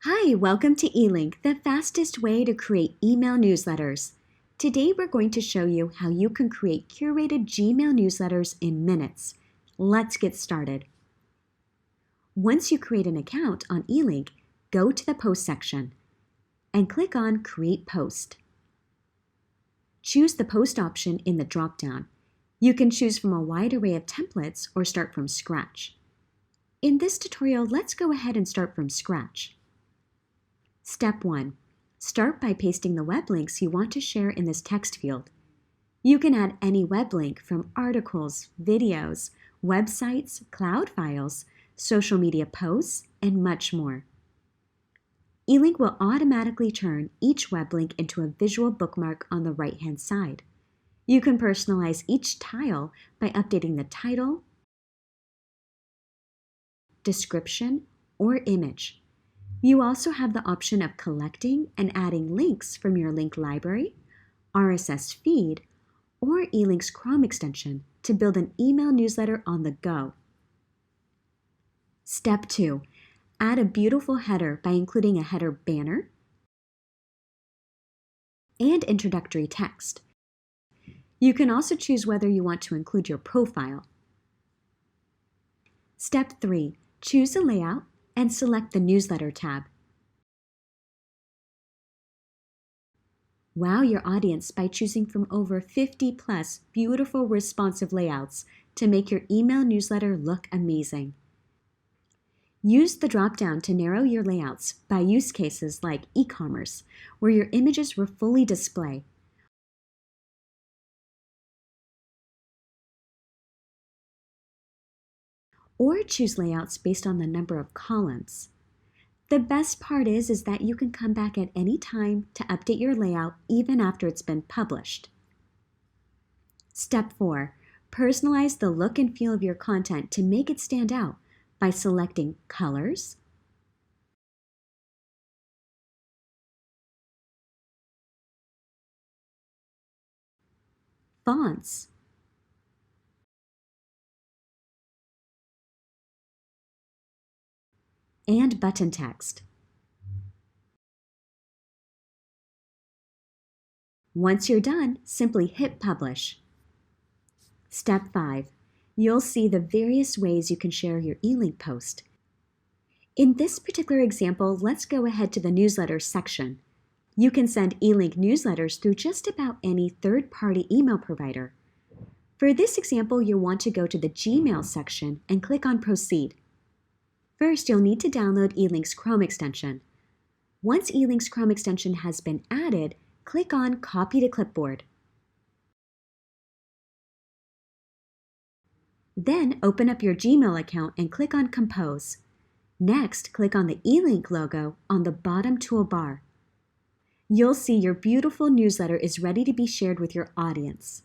Hi, welcome to Elink, the fastest way to create email newsletters. Today we're going to show you how you can create curated Gmail newsletters in minutes. Let's get started. Once you create an account on Elink, go to the Post section and click on Create Post. Choose the Post option in the drop-down. You can choose from a wide array of templates or start from scratch. In this tutorial, let's go ahead and start from scratch. Step 1. Start by pasting the web links you want to share in this text field. You can add any web link from articles, videos, websites, cloud files, social media posts, and much more. Elink will automatically turn each web link into a visual bookmark on the right-hand side. You can personalize each tile by updating the title, description, or image. You also have the option of collecting and adding links from your link library, RSS feed, or Elink's Chrome extension to build an email newsletter on the go. Step 2. Add a beautiful header by including a header banner and introductory text. You can also choose whether you want to include your profile. Step 3. Choose a layout and select the Newsletter tab. Wow your audience by choosing from over 50+ beautiful responsive layouts to make your email newsletter look amazing. Use the drop-down to narrow your layouts by use cases like e-commerce, where your images will fully display. Or choose layouts based on the number of columns. The best part is that you can come back at any time to update your layout even after it's been published. Step 4. Personalize the look and feel of your content to make it stand out by selecting colors, fonts, and button text. Once you're done, simply hit Publish. Step 5. You'll see the various ways you can share your Elink post. In this particular example, let's go ahead to the Newsletters section. You can send Elink newsletters through just about any third-party email provider. For this example, you'll want to go to the Gmail section and click on Proceed. First, you'll need to download Elink's Chrome extension. Once Elink's Chrome extension has been added, click on Copy to Clipboard. Then open up your Gmail account and click on Compose. Next, click on the Elink logo on the bottom toolbar. You'll see your beautiful newsletter is ready to be shared with your audience.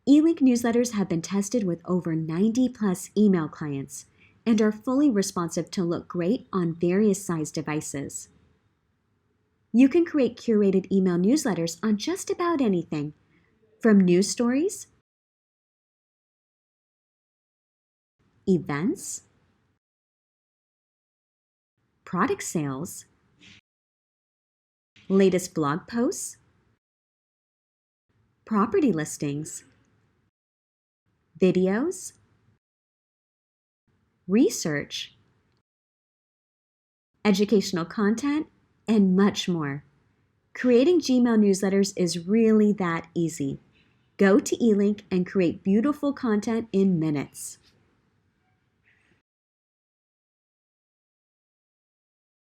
Elink newsletters have been tested with over 90+ email clients and are fully responsive to look great on various size devices. You can create curated email newsletters on just about anything, from news stories, events, product sales, latest blog posts, property listings, videos, research, educational content, and much more. Creating Gmail newsletters is really that easy. Go to Elink and create beautiful content in minutes.